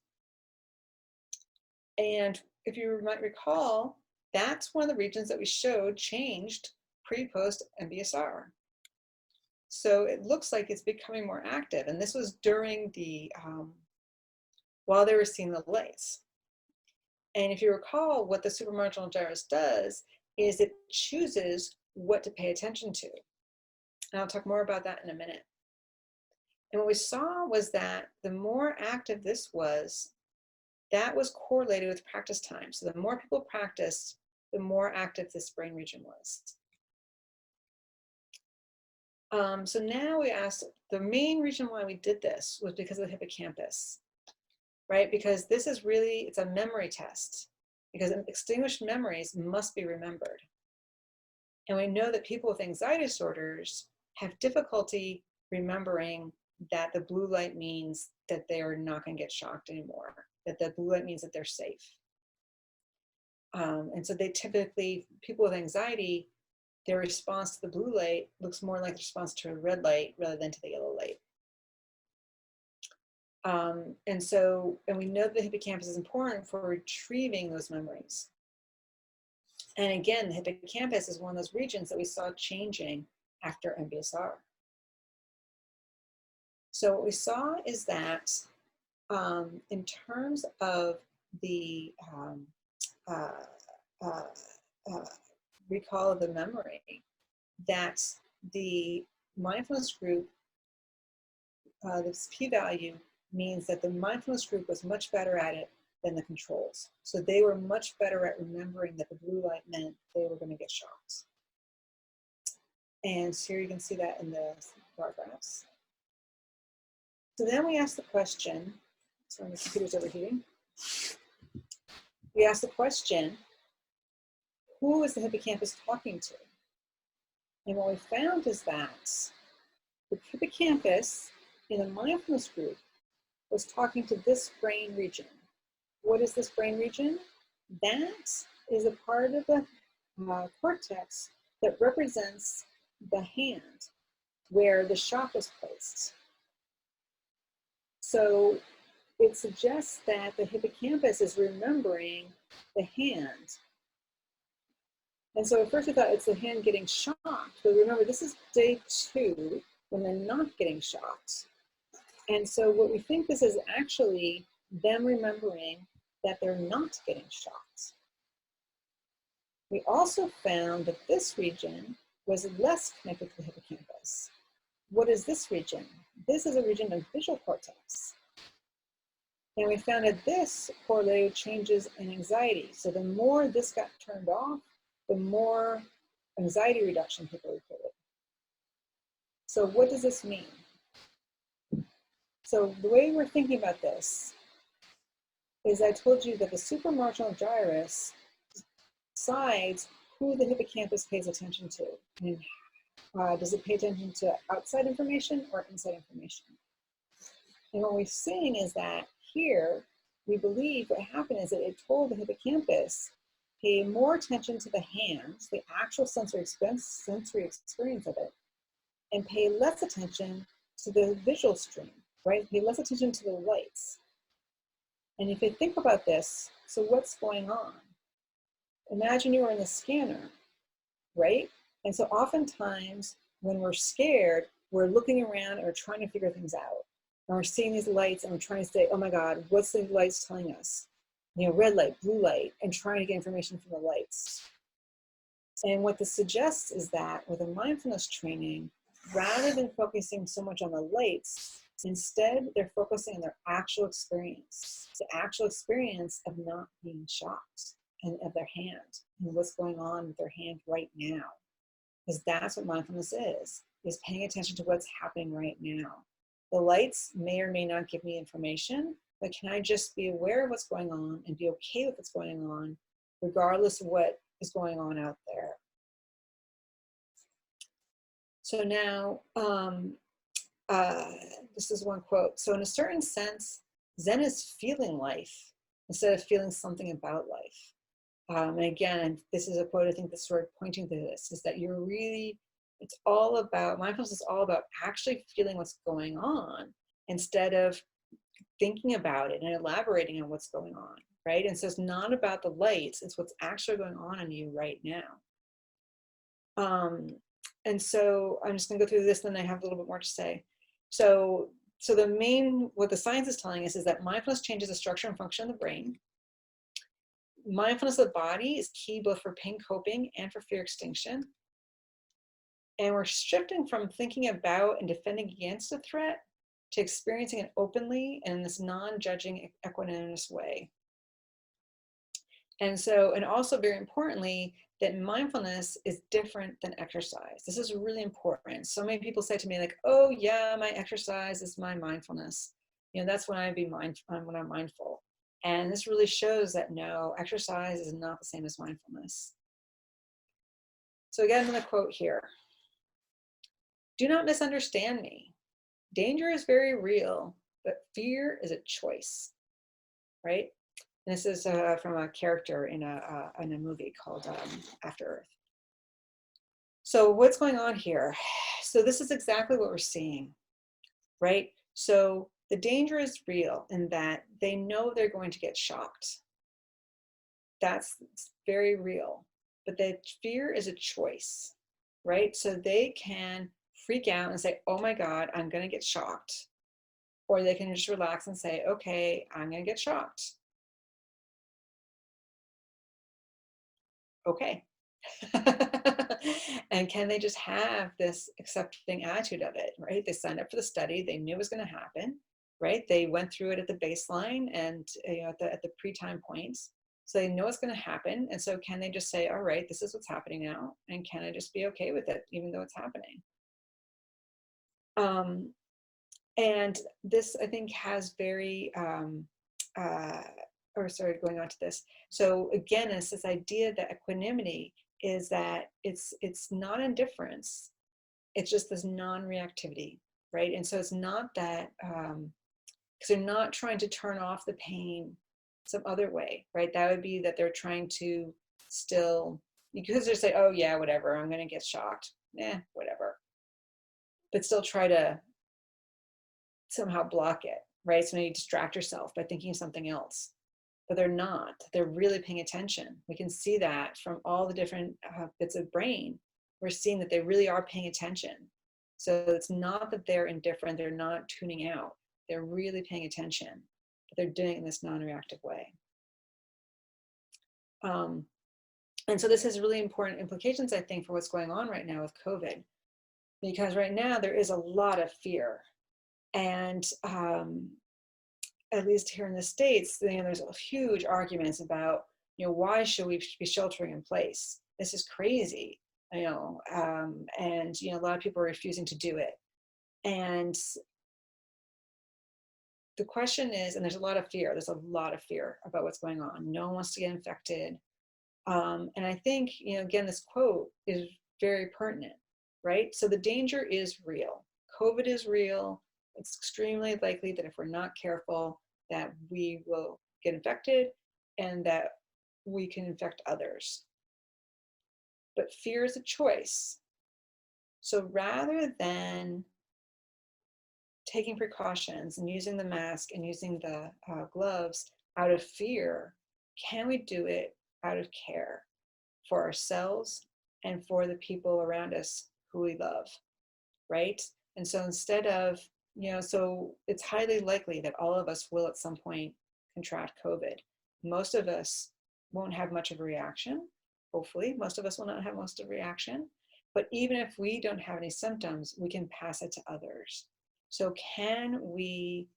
And if you might recall, that's one of the regions that we showed changed pre-post MBSR. So it looks like it's becoming more active. And this was during the, while they were seeing the lights. And if you recall, what the supramarginal gyrus does is it chooses what to pay attention to. And I'll talk more about that in a minute. And what we saw was that the more active this was, that was correlated with practice time. So the more people practiced, the more active this brain region was. So now we asked, the main reason why we did this was because of the hippocampus, right? Because this is really, it's a memory test, because extinguished memories must be remembered. And we know that people with anxiety disorders have difficulty remembering that the blue light means that they are not going to get shocked anymore, that the blue light means that they're safe. And so they typically, people with anxiety, their response to the blue light looks more like the response to a red light rather than to the yellow light. And we know that the hippocampus is important for retrieving those memories. And again, the hippocampus is one of those regions that we saw changing after MBSR. So what we saw is that in terms of the recall of the memory, that the mindfulness group, this p-value means that the mindfulness group was much better at it than the controls. So they were much better at remembering that the blue light meant they were going to get shocked. And so here you can see that in the bar graphs. So then we asked the question, sorry, my computer's overheating. We asked the question, who is the hippocampus talking to? And what we found is that the hippocampus in the mindfulness group was talking to this brain region. What is this brain region? That is a part of the cortex that represents the hand where the shock was placed. So it suggests that the hippocampus is remembering the hand. And so at first we thought it's the hand getting shocked, but remember this is day 2 when they're not getting shocked. And so what we think this is actually them remembering that they're not getting shocked. We also found that this region was less connected to the hippocampus. What is this region? This is a region of visual cortex. And we found that this correlated changes in anxiety. So the more this got turned off, the more anxiety reduction people reported. So what does this mean? So the way we're thinking about this is I told you that the supramarginal gyrus decides who the hippocampus pays attention to. And does it pay attention to outside information or inside information? And what we're seeing is that here, we believe what happened is that it told the hippocampus pay more attention to the hands, the actual sensory experience of it, and pay less attention to the visual stream, right? Pay less attention to the lights. And if you think about this, so what's going on? Imagine you were in the scanner, right? And so oftentimes when we're scared, we're looking around and we're trying to figure things out. And we're seeing these lights and we're trying to say, oh my God, what's the lights telling us? You know, red light, blue light, and trying to get information from the lights. And what this suggests is that with a mindfulness training, rather than focusing so much on the lights, instead they're focusing on their actual experience, the actual experience of not being shocked and of their hand and what's going on with their hand right now. Because that's what mindfulness is paying attention to what's happening right now. The lights may or may not give me information, but can I just be aware of what's going on and be okay with what's going on, regardless of what is going on out there? So now, this is one quote. So in a certain sense, Zen is feeling life instead of feeling something about life. And again, this is a quote, I think that's sort of pointing to this, is that it's all about, mindfulness is all about actually feeling what's going on instead of thinking about it and elaborating on what's going on, right? And so it's not about the lights, it's what's actually going on in you right now. And so I'm just gonna go through this, then I have a little bit more to say. So what the science is telling us is that mindfulness changes the structure and function of the brain. Mindfulness of the body is key both for pain coping and for fear extinction. And we're shifting from thinking about and defending against a threat to experiencing it openly and in this non-judging, equanimous way. And so, and also very importantly, that mindfulness is different than exercise. This is really important. So many people say to me like, oh yeah, my exercise is my mindfulness. You know, that's when when I'm mindful. And this really shows that no, exercise is not the same as mindfulness. So again, I'm going to quote here. Do not misunderstand me. Danger is very real, but fear is a choice, right? And this is from a character in a movie called After Earth. So what's going on here? So this is exactly what we're seeing, right? So the danger is real in that they know they're going to get shocked. That's very real. But the fear is a choice, right? So they can freak out and say, oh my God, I'm going to get shocked. Or they can just relax and say, okay, I'm going to get shocked. Okay. And can they just have this accepting attitude of it, right? They signed up for the study. They knew it was going to happen, right? They went through it at the baseline and at the pre-time points. So they know what's going to happen. And so can they just say, all right, this is what's happening now. And can I just be okay with it, even though it's happening? And this, I think, has very, going on to this. So again, it's this idea that equanimity is that it's not indifference. It's just this non-reactivity, right? And so it's not that, because they're not trying to turn off the pain some other way, right? That would be that they're trying to still, because they say, oh yeah, whatever, I'm going to get shocked. Whatever. But still try to somehow block it, right? So maybe distract yourself by thinking of something else. But they're not. They're really paying attention. We can see that from all the different bits of brain. We're seeing that they really are paying attention. So it's not that they're indifferent, they're not tuning out. They're really paying attention, but they're doing it in this non-reactive way. And so this has really important implications, I think, for what's going on right now with COVID. Because right now there is a lot of fear. And at least here in the States, there's huge arguments about, why should we be sheltering in place? This is crazy, and a lot of people are refusing to do it. And the question is, and there's a lot of fear. There's a lot of fear about what's going on. No one wants to get infected. And I think, again, this quote is very pertinent, right? So the danger is real. COVID is real. It's extremely likely that if we're not careful, that we will get infected and that we can infect others. But fear is a choice. So rather than taking precautions and using the mask and using the gloves out of fear, can we do it out of care for ourselves and for the people around us who we love, right? And so instead of, so it's highly likely that all of us will at some point contract COVID. Most of us won't have much of a reaction. Hopefully, most of us will not have most of a reaction. But even if we don't have any symptoms, we can pass it to others. So can we,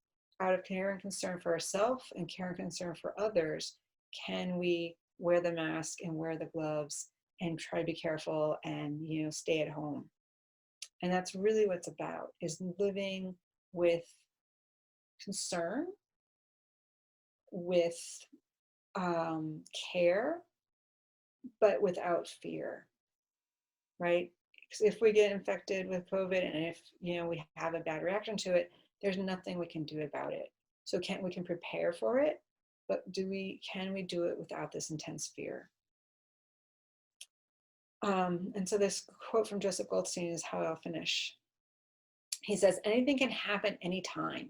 out of care and concern for ourselves and care and concern for others, can we wear the mask and wear the gloves and try to be careful and, stay at home? And that's really what it's about, is living with concern, with care, but without fear, right? Because if we get infected with COVID and if, we have a bad reaction to it, there's nothing we can do about it. So we can prepare for it, but can we do it without this intense fear? And so this quote from Joseph Goldstein is how I'll finish. He says, anything can happen anytime.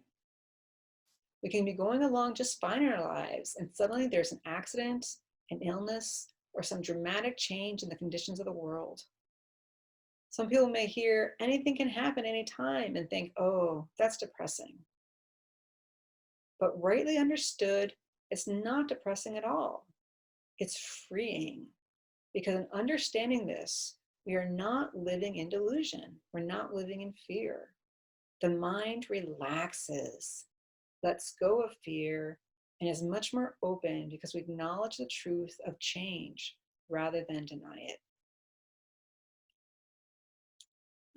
We can be going along just fine in our lives, and suddenly there's an accident, an illness, or some dramatic change in the conditions of the world. Some people may hear anything can happen anytime and think, oh, that's depressing. But rightly understood, it's not depressing at all. It's freeing, because in understanding this, we are not living in delusion. We're not living in fear. The mind relaxes, lets go of fear, and is much more open because we acknowledge the truth of change rather than deny it.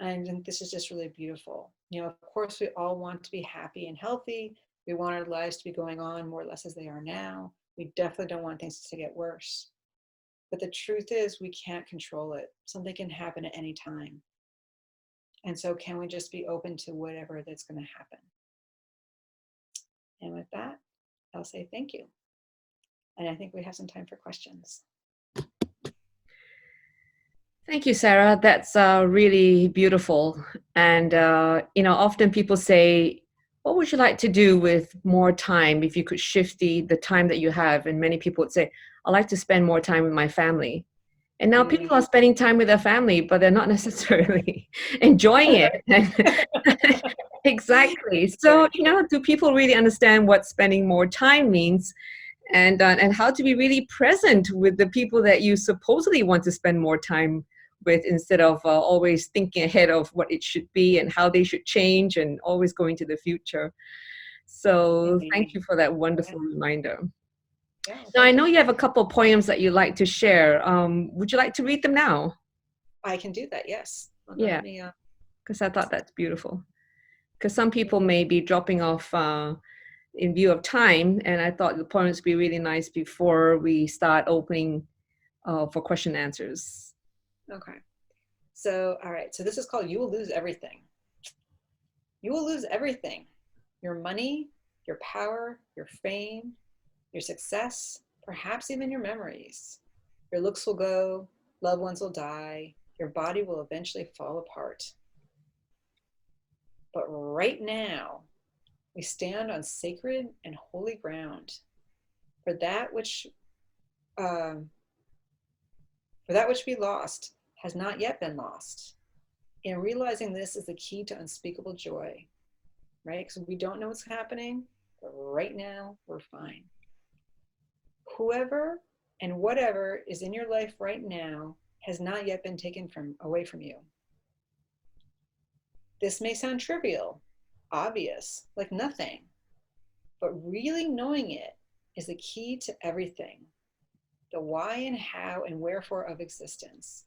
And I think this is just really beautiful. You know, of course, we all want to be happy and healthy. We want our lives to be going on more or less as they are now. We definitely don't want things to get worse. But the truth is, we can't control it. Something can happen at any time. And so can we just be open to whatever that's going to happen? And with that, I'll say thank you. And I think we have some time for questions. Thank you, Sarah. That's really beautiful. And, often people say, what would you like to do with more time if you could shift the time that you have? And many people would say, I'd like to spend more time with my family. And now people are spending time with their family, but they're not necessarily enjoying it. Exactly. So, do people really understand what spending more time means? And how to be really present with the people that you supposedly want to spend more time with, instead of always thinking ahead of what it should be and how they should change and always going to the future. So thank you for that wonderful reminder. Yeah, now, I know you have a couple of poems that you'd like to share. Would you like to read them now? I can do that, yes. Yeah, because I thought that's beautiful. Because some people may be dropping off in view of time, and I thought the poems would be really nice before we start opening for question and answers. Okay. So, all right. So this is called You Will Lose Everything. You will lose everything. Your money, your power, your fame, your success, perhaps even your memories. Your looks will go, loved ones will die, your body will eventually fall apart. But right now, we stand on sacred and holy ground. For that which we lost has not yet been lost. And realizing this is the key to unspeakable joy, right? Because we don't know what's happening, but right now we're fine. Whoever and whatever is in your life right now has not yet been taken away from you. This may sound trivial, obvious, like nothing, but really knowing it is the key to everything, the why and how and wherefore of existence.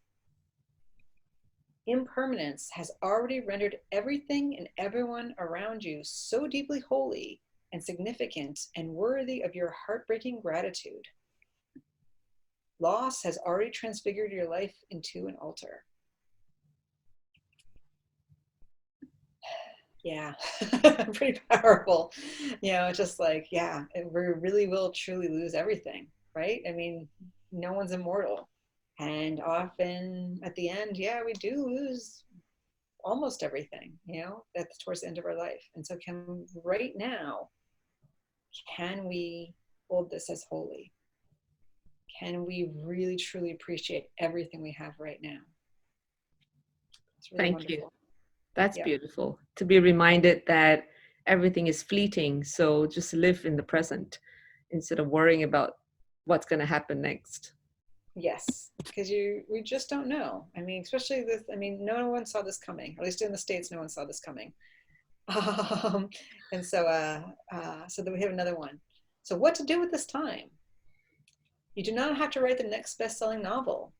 Impermanence has already rendered everything and everyone around you so deeply holy and significant and worthy of your heartbreaking gratitude. Loss has already transfigured your life into an altar. Yeah, pretty powerful. Just like, yeah, we really will truly lose everything, right? I mean, no one's immortal. And often at the end, yeah, we do lose almost everything, that's towards the end of our life. And so right now, can we hold this as holy? Can we really truly appreciate everything we have right now? It's really Thank wonderful. you. That's beautiful, to be reminded that everything is fleeting. So just live in the present instead of worrying about what's going to happen next. Yes, because we just don't know. I mean, especially no one saw this coming. At least in the States, no one saw this coming. And so then we have another one. So what to do with this time? You do not have to write the next best-selling novel.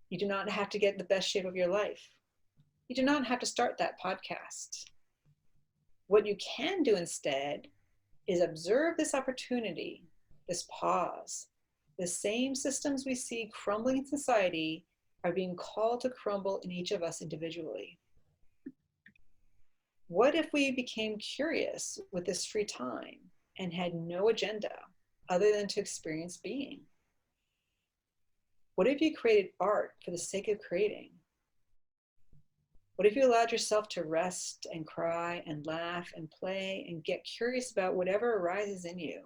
You do not have to get the best shape of your life. You do not have to start that podcast. What you can do instead is observe this opportunity, this pause. The same systems we see crumbling in society are being called to crumble in each of us individually. What if we became curious with this free time and had no agenda other than to experience being? What if you created art for the sake of creating? What if you allowed yourself to rest and cry and laugh and play and get curious about whatever arises in you?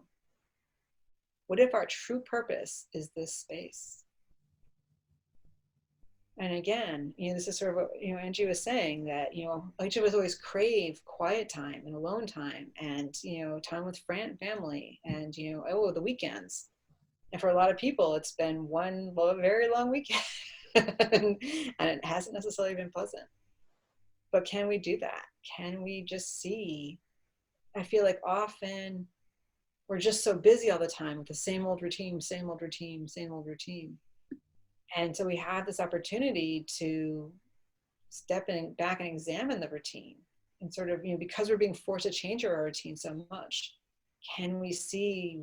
What if our true purpose is this space? And again, this is sort of what, Angie was saying, that, each of us always crave quiet time and alone time and, time with family and, the weekends. And for a lot of people, it's been one very long weekend and it hasn't necessarily been pleasant. But can we do that? Can we just see? I feel like often we're just so busy all the time with the same old routine, same old routine, same old routine. And so we have this opportunity to step back and examine the routine and sort of, because we're being forced to change our routine so much, can we see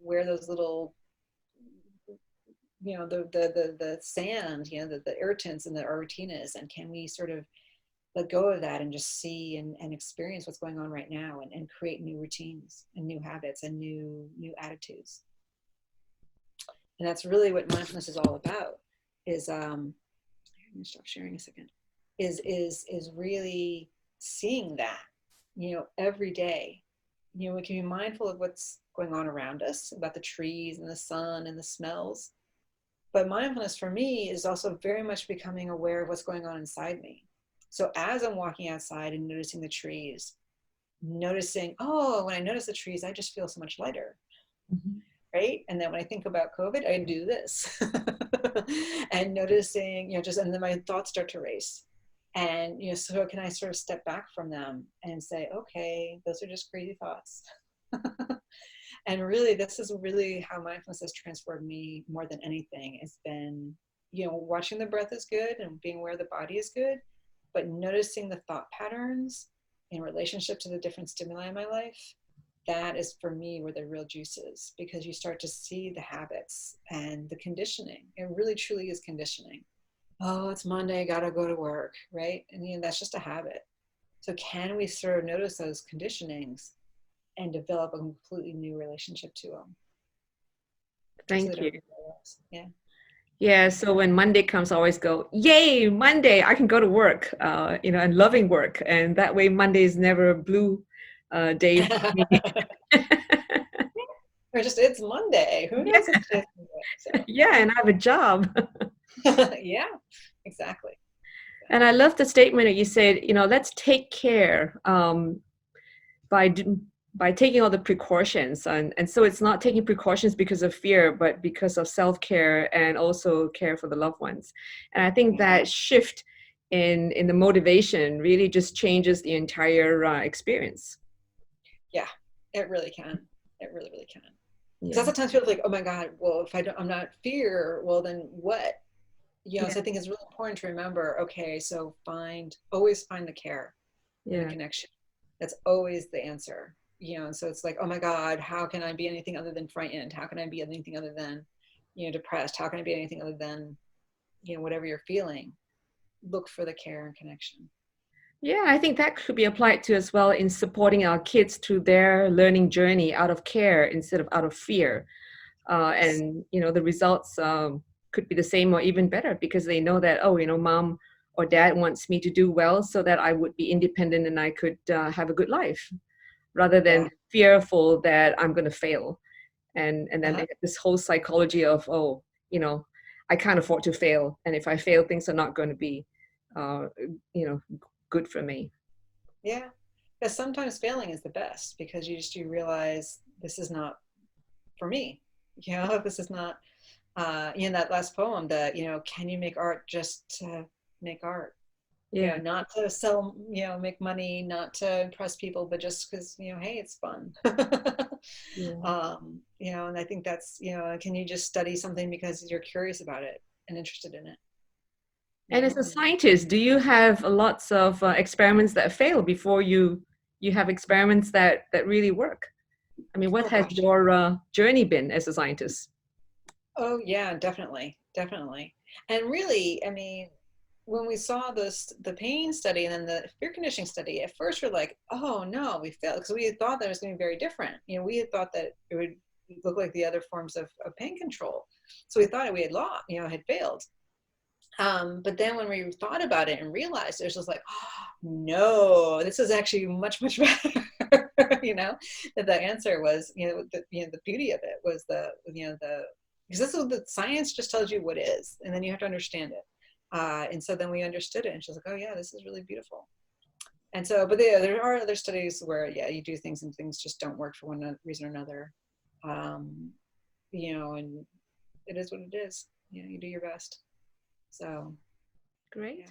where those little, the sand, the irritants in our routine is, and can we sort of let go of that and just see and experience what's going on right now and create new routines and new habits and new attitudes. And that's really what mindfulness is all about, is I'm gonna stop sharing a second, is really seeing that, every day. We can be mindful of what's going on around us, about the trees and the sun and the smells. But mindfulness for me is also very much becoming aware of what's going on inside me. So as I'm walking outside and noticing the trees, noticing, oh, when I notice the trees, I just feel so much lighter. Mm-hmm. Right? And then when I think about COVID, I do this. And noticing, and then my thoughts start to race. And, so can I sort of step back from them and say, okay, those are just crazy thoughts. And really, this is really how mindfulness has transformed me more than anything. It's been, watching the breath is good and being aware the body is good, but noticing the thought patterns in relationship to the different stimuli in my life, that is for me where the real juice is, because you start to see the habits and the conditioning. It really truly is conditioning. Oh, it's Monday, gotta go to work, right? And that's just a habit. So can we sort of notice those conditionings and develop a completely new relationship to them? Thank you. Yeah. Yeah, so when Monday comes, I always go, yay, Monday, I can go to work, and loving work. And that way Monday is never a blue day for me. Or just, it's Monday. Who knows what today's Monday? So. Yeah, and I have a job. Yeah, exactly. And I love the statement that you said, let's take care by taking all the precautions. And so it's not taking precautions because of fear, but because of self-care and also care for the loved ones. And I think that shift in the motivation really just changes the entire experience. Yeah, it really can. It really, really can. Yeah. Because sometimes people like, oh my God, well, if I'm not fear, well, then what? So I think it's really important to remember, okay, so always find the care, the connection. That's always the answer. And so it's like, oh my God, how can I be anything other than frightened? How can I be anything other than, depressed? How can I be anything other than, whatever you're feeling? Look for the care and connection. Yeah, I think that could be applied to as well in supporting our kids through their learning journey out of care instead of out of fear. And, the results could be the same or even better because they know that, mom or dad wants me to do well so that I would be independent and I could have a good life rather than fearful that I'm going to fail. And then they have this whole psychology of, I can't afford to fail. And if I fail, things are not going to be, good for me. Yeah. Because sometimes failing is the best because you realize this is not for me. This is not, in that last poem that, can you make art just to make art? Yeah. Not to sell, make money, not to impress people, but just because, hey, it's fun. And I think that's, can you just study something because you're curious about it and interested in it? And as a scientist, do you have lots of experiments that fail before you have experiments that really work? I mean, what has your journey been as a scientist? Oh yeah, definitely. And really, I mean, when we saw the pain study and then the fear conditioning study, at first we're like, oh no, we failed, because we had thought that it was going to be very different. We had thought that it would look like the other forms of pain control. So we thought we had lost, had failed. But then when we thought about it and realized, it was just like, oh, no, this is actually much, much better. That the answer was, the beauty of it was because this is the science just tells you what is, and then you have to understand it. And so then we understood it, and she's like, oh yeah, this is really beautiful. And so, but there are other studies where, you do things and things just don't work for one reason or another. And it is what it is. You do your best. So Great. yeah.